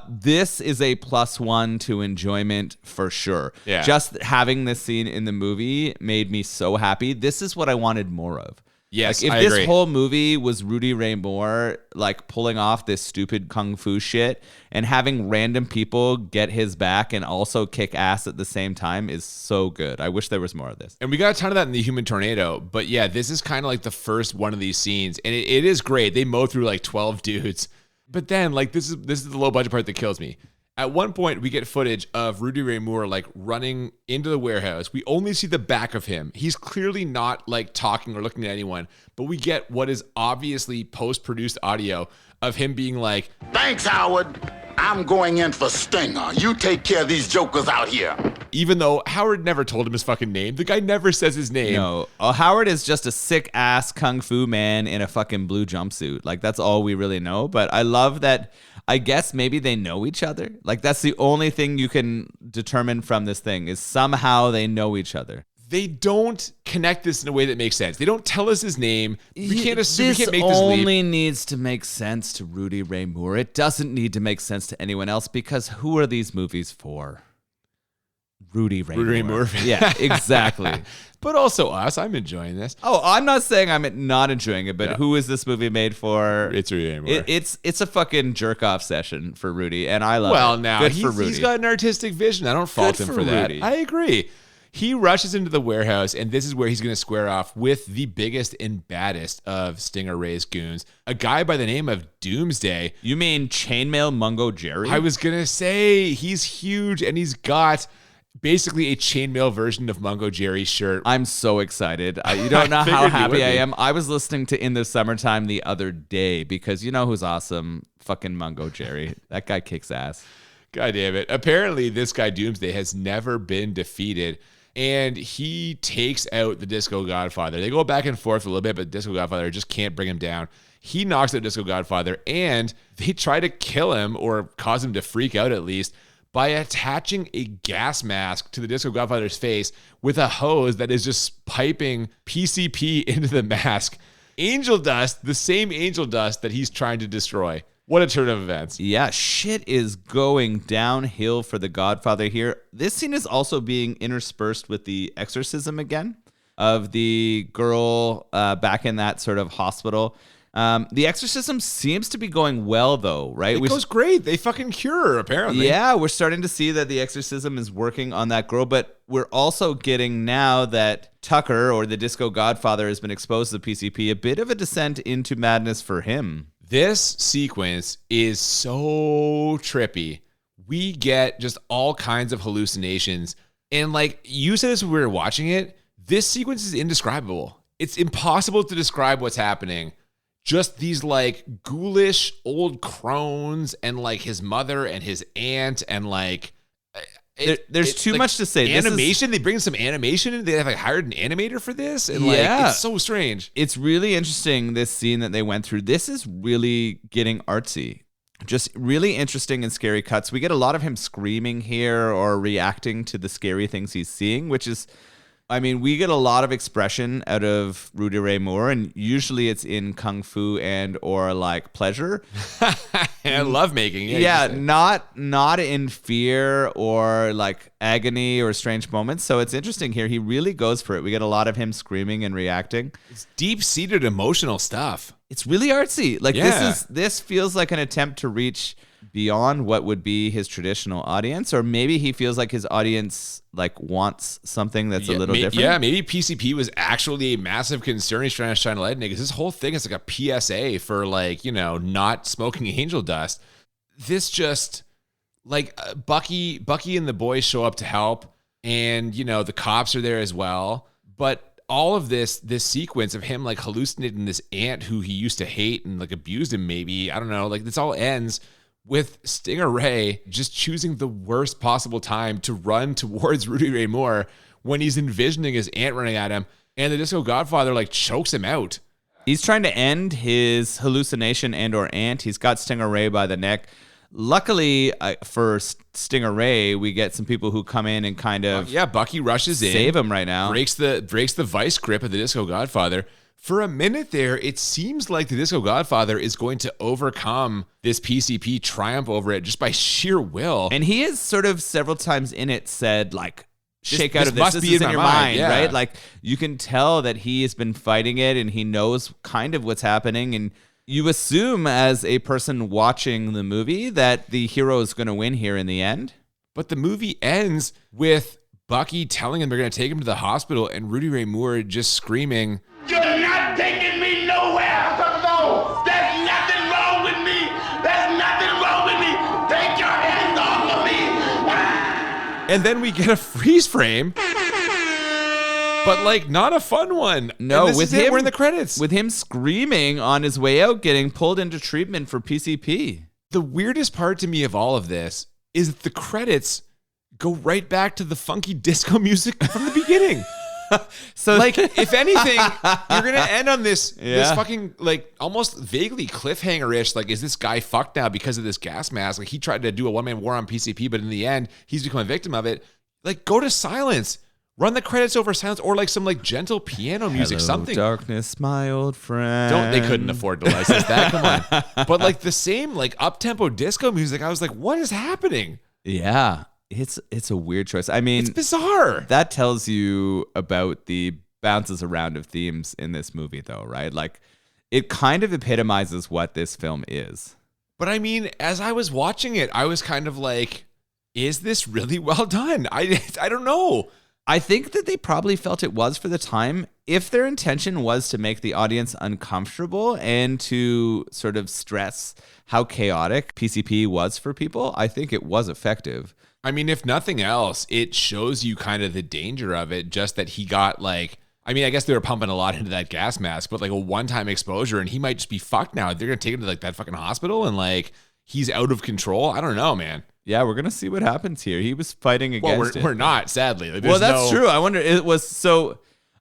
This is a +1 to enjoyment for sure. Yeah. Just having this scene in the movie made me so happy. This is what I wanted more of. Yes, like, I if this agree. whole movie was Rudy Ray Moore like pulling off this stupid kung fu shit and having random people get his back and also kick ass at the same time is so good. I wish there was more of this. And we got a ton of that in The Human Tornado. But yeah, this is kind of like the first one of these scenes. And it is great. They mow through like 12 dudes. But then, like, this is the low budget part that kills me. At one point, we get footage of Rudy Ray Moore like running into the warehouse. We only see the back of him. He's clearly not like talking or looking at anyone, but we get what is obviously post-produced audio of him being like, Thanks, Howard. I'm going in for Stinger. You take care of these jokers out here. even though Howard never told him his fucking name. The guy never says his name. No, Howard is just a sick ass kung fu man in a fucking blue jumpsuit. Like, that's all we really know. But I love that. I guess maybe they know each other. Like, that's the only thing you can determine from this thing is somehow they know each other. They don't connect this in a way that makes sense. They don't tell us his name. We can't assume. We can't make this leap. This only needs to make sense to Rudy Ray Moore. It doesn't need to make sense to anyone else because who are these movies for? Rudy Ray Moore. Yeah, exactly. But also us. I'm enjoying this. Oh, I'm not saying I'm not enjoying it, but who is this movie made for? It's Rudy Ray Moore. It's a fucking jerk off session for Rudy, and I love it. Well, now Good for Rudy. he's got an artistic vision. I don't fault him for that. Rudy. I agree. He rushes into the warehouse, and this is where he's going to square off with the biggest and baddest of Stinger Ray's goons, a guy by the name of Doomsday. You mean Chainmail Mungo Jerry? I was going to say he's huge, and he's got basically a chainmail version of Mungo Jerry's shirt. I'm so excited. You don't know how happy I am. I was listening to In the Summertime the other day because you know who's awesome? Fucking Mungo Jerry. That guy kicks ass. God damn it. Apparently, this guy Doomsday has never been defeated. And he takes out the Disco Godfather. They go back and forth a little bit, but Disco Godfather just can't bring him down. He knocks out Disco Godfather, and they try to kill him or cause him to freak out at least by attaching a gas mask to the Disco Godfather's face with a hose that is just piping PCP into the mask. Angel dust, the same angel dust that he's trying to destroy. What a turn of events. Yeah, shit is going downhill for the Godfather here. This scene is also being interspersed with the exorcism again of the girl back in that sort of hospital. The exorcism seems to be going well, though, right? It goes great. They fucking cure her, apparently. Yeah, we're starting to see that the exorcism is working on that girl, but we're also getting now that Tucker, or the Disco Godfather, has been exposed to the PCP, a bit of a descent into madness for him. This sequence is so trippy. We get just all kinds of hallucinations. And like you said this when we were watching it, this sequence is indescribable. It's impossible to describe what's happening. Just these like ghoulish old crones and like his mother and his aunt and like... There's too like much to say. Animation. They bring some animation in. They have like hired an animator for this, and like it's so strange. It's really interesting, this scene that they went through. This is really getting artsy. Just really interesting and scary cuts. We get a lot of him screaming here or reacting to the scary things he's seeing, which is, I mean, we get a lot of expression out of Rudy Ray Moore, and usually it's in kung fu and or like pleasure. And lovemaking. Yeah, not in fear or like agony or strange moments. So it's interesting here. He really goes for it. We get a lot of him screaming and reacting. It's deep-seated emotional stuff. It's really artsy. Like this feels like an attempt to reach beyond what would be his traditional audience, or maybe he feels like his audience like wants something that's a little different. Yeah, maybe PCP was actually a massive concern. He's trying to shine a light on it because this whole thing is like a PSA for like, you know, not smoking angel dust. This just like Bucky and the boys show up to help, and you know the cops are there as well. But all of this sequence of him like hallucinating this aunt who he used to hate and like abused him, maybe, I don't know, like this all ends with Stinger Ray just choosing the worst possible time to run towards Rudy Ray Moore when he's envisioning his aunt running at him, and the Disco Godfather like chokes him out. He's trying to end his hallucination and or aunt. He's got Stinger Ray by the neck. Luckily for Stinger Ray, we get some people who come in and kind of Bucky rushes in, save him right now, breaks the vice grip of the Disco Godfather. For a minute there, it seems like the Disco Godfather is going to overcome this PCP, triumph over it just by sheer will. And he has sort of several times in it said like, shake out of this. Must this be is in in your my mind, yeah. right? Like you can tell that he has been fighting it and he knows kind of what's happening. And you assume as a person watching the movie that the hero is going to win here in the end. But the movie ends with Bucky telling him they're going to take him to the hospital and Rudy Ray Moore just screaming, You're not taking me nowhere. No, there's nothing wrong with me. There's nothing wrong with me. Take your hands off And then we get a freeze frame, but like not a fun one. No, with him, we're in the credits. with him screaming on his way out, getting pulled into treatment for PCP. The weirdest part to me of all of this is that the credits go right back to the funky disco music from the beginning. So, Like, if anything, you're gonna end on this Yeah. fucking like almost vaguely cliffhanger-ish. Like, is this guy fucked now because of this gas mask? Like, he tried to do a one-man war on PCP, but in the end, he's become a victim of it. Like, go to silence. Run the credits over silence, or like some like gentle piano music, Hello, something. darkness, my old friend. They couldn't afford to license that. Come on. But like the same like up-tempo disco music, I was like, what is happening? Yeah, it's a weird choice. I mean, It's bizarre. that tells you about the bounces around of themes in this movie, though, right? Like, it kind of epitomizes what this film is. But I mean, as I was watching it, I was kind of like, is this really well done? I don't know. I think that they probably felt it was for the time. If their intention was to make the audience uncomfortable and to sort of stress how chaotic PCP was for people, I think it was effective. I mean, if nothing else, it shows you kind of the danger of it, just that he got like, I mean, I guess they were pumping a lot into that gas mask, but like a one-time exposure and he might just be fucked now. They're going to take him to like that fucking hospital and like he's out of control. I don't know, man. Yeah, we're going to see what happens here. He was fighting Well, against it. we're not, sadly. Like, Well, there's that's no- true. I wonder, it was so.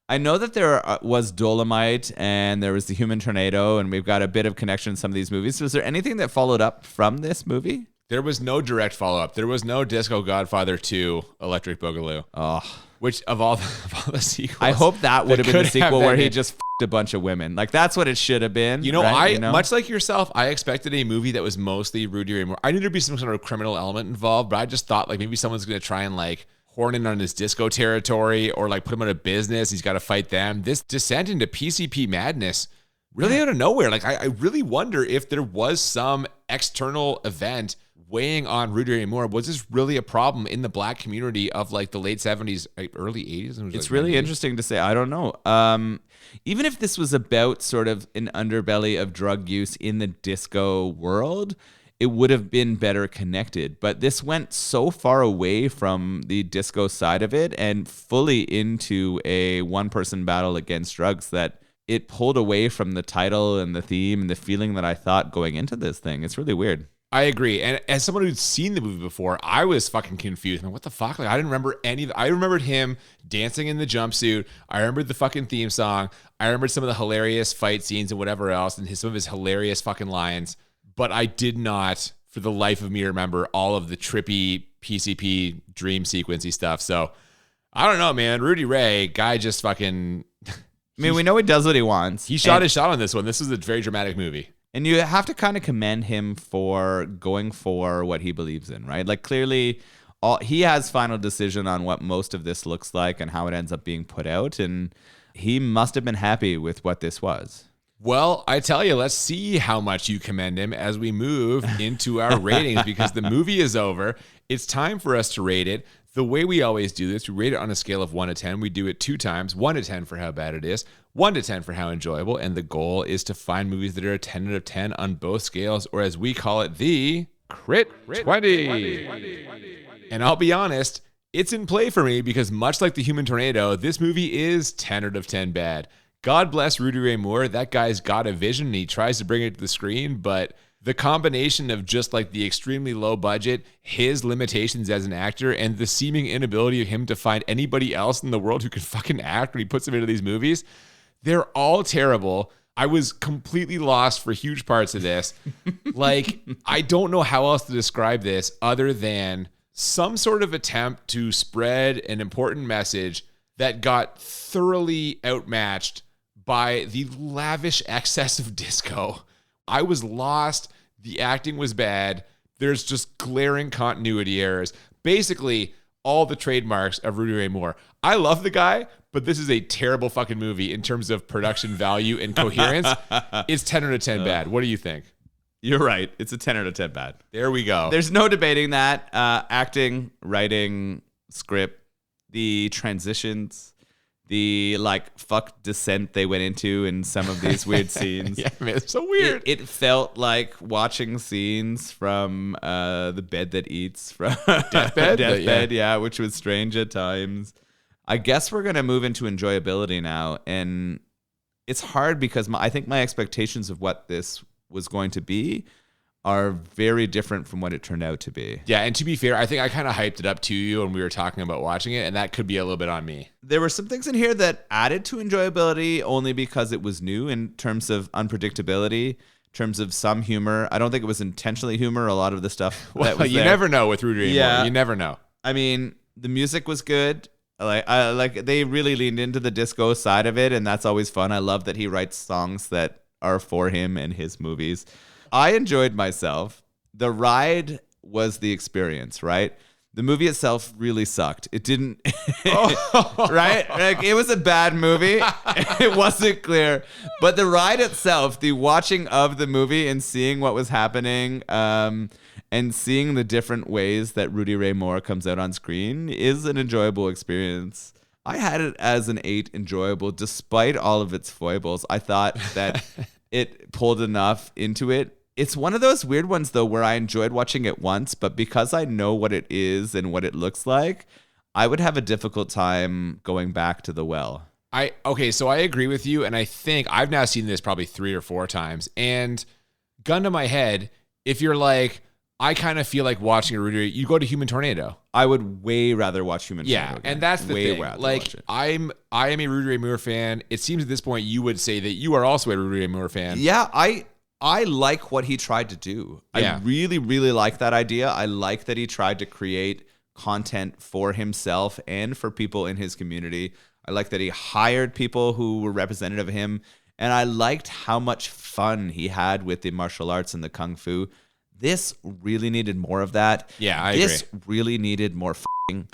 I know that there was Dolomite and there was the Human Tornado, and we've got a bit of connection in some of these movies. So is there anything that followed up from this movie? There was no direct follow-up. There was no Disco Godfather 2 Electric Boogaloo. Oh, Which of all the sequels, I hope that would have been could the sequel have where been he it. just f***ed a bunch of women. Like, that's what it should have been. You know, right? much like yourself, I expected a movie that was mostly Rudy Ray Moore. I knew there'd be some sort of criminal element involved, but I just thought like maybe someone's going to try and like horn in on his disco territory or like put him out of business. He's got to fight them. This descent into PCP madness really out of nowhere. Like I really wonder if there was some external event weighing on Rudy Ray Moore. Was this really a problem in the black community of like the late 70s, early 80s? It's really interesting to say. I don't know. Even if this was about sort of an underbelly of drug use in the disco world, it would have been better connected. But this went so far away from the disco side of it and fully into a one-person battle against drugs that it pulled away from the title and the theme and the feeling that I thought going into this thing. It's really weird. I agree. And as someone who'd seen the movie before, I was fucking confused. Man, what the fuck? Like, I didn't remember any. I remembered him dancing in the jumpsuit. I remembered the fucking theme song. I remembered some of the hilarious fight scenes and whatever else, and some of his hilarious fucking lines. But I did not, for the life of me, remember all of the trippy PCP dream sequency stuff. So I don't know, man. Rudy Ray, guy just fucking. I mean, we know he does what he wants. He shot his shot on this one. This was a very dramatic movie. And you have to kind of commend him for going for what he believes in, right? Like, clearly, he has final decision on what most of this looks like and how it ends up being put out. And he must have been happy with what this was. Well, I tell you, let's see how much you commend him as we move into our ratings, because the movie is over. It's time for us to rate it. The way we always do this, we rate it on a scale of 1 to 10. We do it 2 times, 1 to 10 for how bad it is, 1 to 10 for how enjoyable. And the goal is to find movies that are a 10 out of 10 on both scales, or as we call it, the Crit 20. And I'll be honest, it's in play for me because much like The Human Tornado, this movie is 10 out of 10 bad. God bless Rudy Ray Moore. That guy's got a vision and he tries to bring it to the screen, but the combination of just like the extremely low budget, his limitations as an actor, and the seeming inability of him to find anybody else in the world who can fucking act when he puts him into these movies, they're all terrible. I was completely lost for huge parts of this. Like, I don't know how else to describe this other than some sort of attempt to spread an important message that got thoroughly outmatched by the lavish excess of disco. I was lost. The acting was bad. There's just glaring continuity errors. Basically, all the trademarks of Rudy Ray Moore. I love the guy, but this is a terrible fucking movie in terms of production value and coherence. It's 10 out of 10 bad. What do you think? You're right. It's a 10 out of 10 bad. There we go. There's no debating that. Acting, writing, script, the transitions, the like fuck descent they went into in some of these weird scenes. Yeah, man, it's so weird. It felt like watching scenes from The Bed That Eats, from Deathbed, yeah, which was strange at times. I guess we're gonna move into enjoyability now, and it's hard because I think my expectations of what this was going to be are very different from what it turned out to be. Yeah, and to be fair, I think I kind of hyped it up to you when we were talking about watching it, and that could be a little bit on me. There were some things in here that added to enjoyability only because it was new in terms of unpredictability, in terms of some humor. I don't think it was intentionally humor, a lot of the stuff that was you there. Never know with Rudy Ray Moore. Yeah. You never know. I mean, the music was good. Like they really leaned into the disco side of it, and that's always fun. I love that he writes songs that are for him and his movies. I enjoyed myself. The ride was the experience, right? The movie itself really sucked. It didn't, right? Like, it was a bad movie. It wasn't clear. But the ride itself, the watching of the movie and seeing what was happening, and seeing the different ways that Rudy Ray Moore comes out on screen is an enjoyable experience. I had it as an 8 enjoyable, despite all of its foibles. I thought that it pulled enough into it. It's one of those weird ones, though, where I enjoyed watching it once, but because I know what it is and what it looks like, I would have a difficult time going back to the well. So I agree with you, and I think I've now seen this probably 3 or 4 times, and gun to my head, if you're like, I kind of feel like watching a Rudy Ray, you go to Human Tornado. I would way rather watch Human Tornado. Yeah, again. and that's the way thing. rather Like, watch it. I am a Rudy Ray Moore fan. It seems at this point you would say that you are also a Rudy Ray Moore fan. Yeah, I like what he tried to do. Yeah. I really, really like that idea. I like that he tried to create content for himself and for people in his community. I like that he hired people who were representative of him. And I liked how much fun he had with the martial arts and the kung fu. This really needed more of that. Yeah, I This agree. really needed more f***ing.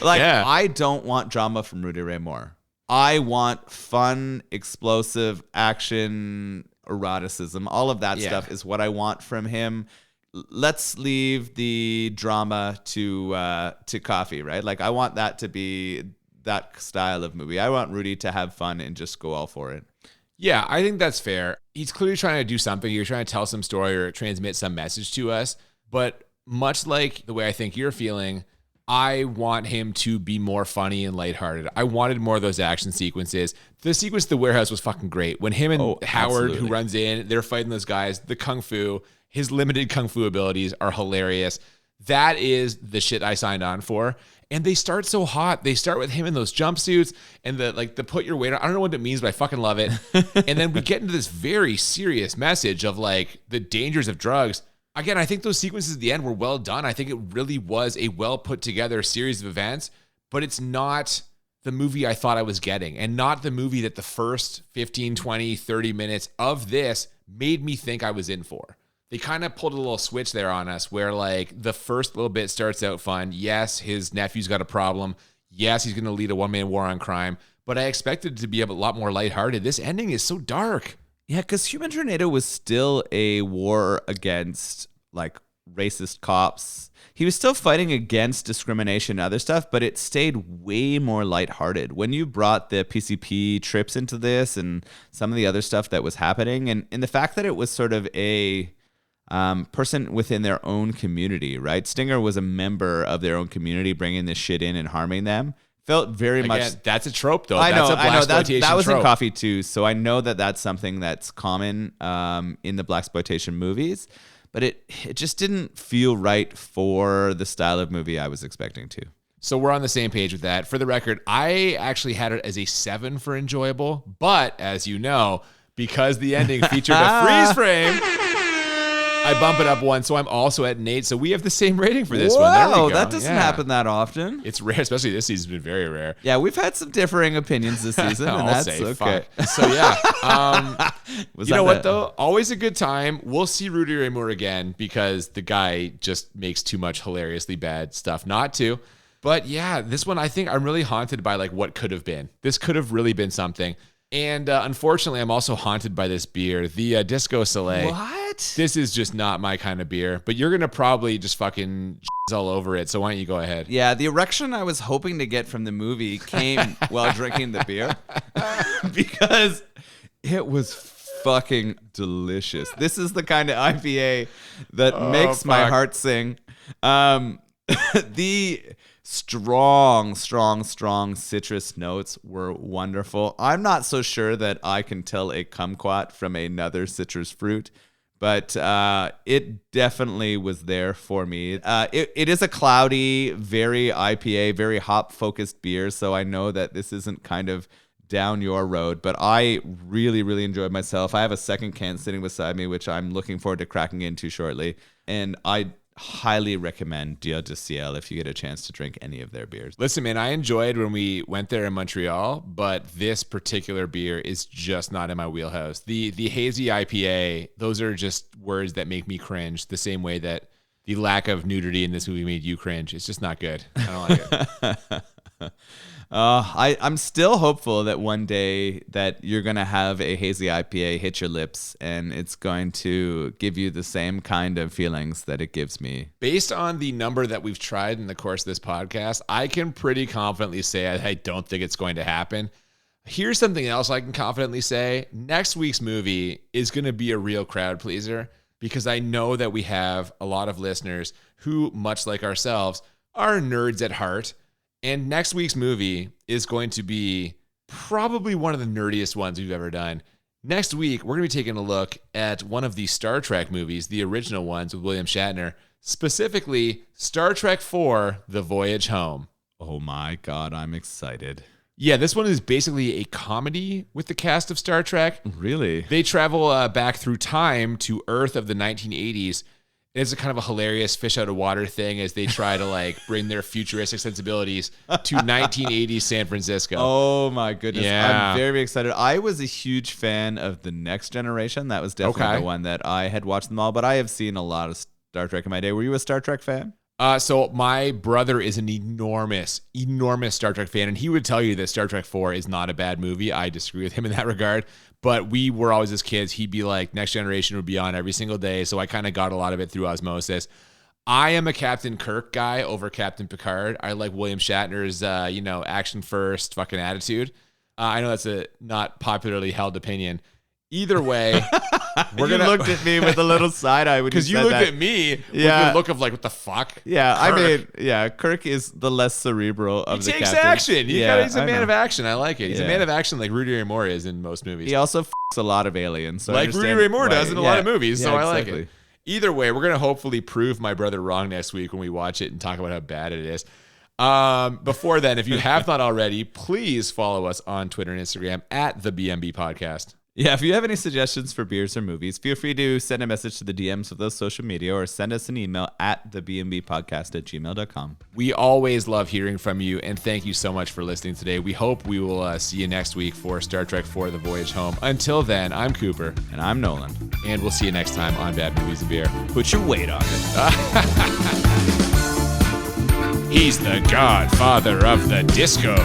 I don't want drama from Rudy Ray Moore. I want fun, explosive action, eroticism. All of that stuff is what I want from him. Let's leave the drama to coffee, right? Like, I want that to be that style of movie. I want Rudy to have fun and just go all for it. Yeah, I think that's fair. He's clearly trying to do something. He's trying to tell some story or transmit some message to us. But much like the way I think you're feeling, I want him to be more funny and lighthearted. I wanted more of those action sequences. The sequence at the warehouse was fucking great. When him and Howard, absolutely. who runs in, they're fighting those guys, the kung fu, his limited kung fu abilities are hilarious. That is the shit I signed on for. And they start so hot. They start with him in those jumpsuits and the put your weight on. I don't know what it means, but I fucking love it. And then we get into this very serious message of like the dangers of drugs. Again, I think those sequences at the end were well done. I think it really was a well put together series of events, but it's not the movie I thought I was getting and not the movie that the first 15, 20, 30 minutes of this made me think I was in for. They kind of pulled a little switch there on us where like the first little bit starts out fun. Yes, his nephew's got a problem. Yes, he's going to lead a one-man war on crime, but I expected it to be a lot more lighthearted. This ending is so dark. Yeah, because Human Tornado was still a war against like racist cops. He was still fighting against discrimination and other stuff, but it stayed way more lighthearted. When you brought the PCP trips into this and some of the other stuff that was happening, and the fact that it was sort of a person within their own community, right? Stinger was a member of their own community bringing this shit in and harming them. Felt very much. That's a trope, though. I know. That's a Blaxploitation that was trope. in Coffee too, so I know that that's something that's common in the Blaxploitation movies, but it just didn't feel right for the style of movie I was expecting to. So we're on the same page with that. For the record, I actually had it as a 7 for enjoyable, but as you know, because the ending featured a freeze frame, I bump it up 1, so I'm also at an 8. So we have the same rating for this one. There we go. That doesn't Yeah. happen that often. It's rare, especially this season's been very rare. Yeah, we've had some differing opinions this season, and I'll that's say, okay. fuck. So yeah, Was you that know what a- though? Always a good time. We'll see Rudy Ray Moore again because the guy just makes too much hilariously bad stuff not to. But yeah, this one I think I'm really haunted by like what could have been. This could have really been something. And unfortunately, I'm also haunted by this beer, the Disco Soleil. What? What? This is just not my kind of beer, but you're going to probably just fucking all over it. So why don't you go ahead? Yeah, the erection I was hoping to get from the movie came while drinking the beer because it was fucking delicious. This is the kind of IPA that makes my heart sing. The strong citrus notes were wonderful. I'm not so sure that I can tell a kumquat from another citrus fruit, but it definitely was there for me. It is a cloudy, very IPA, very hop-focused beer, so I know that this isn't kind of down your road, but I really, really enjoyed myself. I have a second can sitting beside me, which I'm looking forward to cracking into shortly, and I highly recommend Dieu du Ciel if you get a chance to drink any of their beers. Listen, man, I enjoyed when we went there in Montreal, but this particular beer is just not in my wheelhouse. The hazy IPA, those are just words that make me cringe the same way that the lack of nudity in this movie made you cringe. It's just not good. I don't like it. I'm still hopeful that one day that you're going to have a hazy IPA hit your lips and it's going to give you the same kind of feelings that it gives me. Based on the number that we've tried in the course of this podcast, I can pretty confidently say I don't think it's going to happen. Here's something else I can confidently say. Next week's movie is going to be a real crowd pleaser because I know that we have a lot of listeners who, much like ourselves, are nerds at heart. And next week's movie is going to be probably one of the nerdiest ones we've ever done. Next week, we're going to be taking a look at one of the Star Trek movies, the original ones with William Shatner, specifically Star Trek IV, The Voyage Home. Oh my God, I'm excited. Yeah, this one is basically a comedy with the cast of Star Trek. Really? They travel back through time to Earth of the 1980s. It's a kind of a hilarious fish out of water thing as they try to like bring their futuristic sensibilities to 1980s San Francisco. Oh my goodness. Yeah. I'm very excited. I was a huge fan of The Next Generation. That was definitely the one that I had watched them all, but I have seen a lot of Star Trek in my day. Were you a Star Trek fan? So my brother is an enormous Star Trek fan, and he would tell you that Star Trek 4 is not a bad movie. I disagree with him in that regard, but we were always as kids, he'd be like, Next Generation would be on every single day, so I kind of got a lot of it through osmosis. I am a Captain Kirk guy over Captain Picard. I like William Shatner's, action first fucking attitude. I know that's a not popularly held opinion. Either way, you looked at me with a little side eye because you looked at me with the look of like, what the fuck? Yeah, Kirk. Kirk is the less cerebral of the captains. He takes action. He's a man of action. I like it. He's a man of action like Rudy Ray Moore is in most movies. He also fucks a lot of aliens. So like Rudy Ray Moore does in a lot of movies, so I like exactly. it. Either way, we're going to hopefully prove my brother wrong next week when we watch it and talk about how bad it is. Before then, if you have not already, please follow us on Twitter and Instagram at the BMB Podcast. Yeah, if you have any suggestions for beers or movies, feel free to send a message to the DMs of those social media or send us an email at thebmbpodcast@gmail.com. We always love hearing from you, and thank you so much for listening today. We hope we will see you next week for Star Trek IV, The Voyage Home. Until then, I'm Cooper. And I'm Nolan. And we'll see you next time on Bad Movies and Beer. Put your weight on it. He's the godfather of the disco.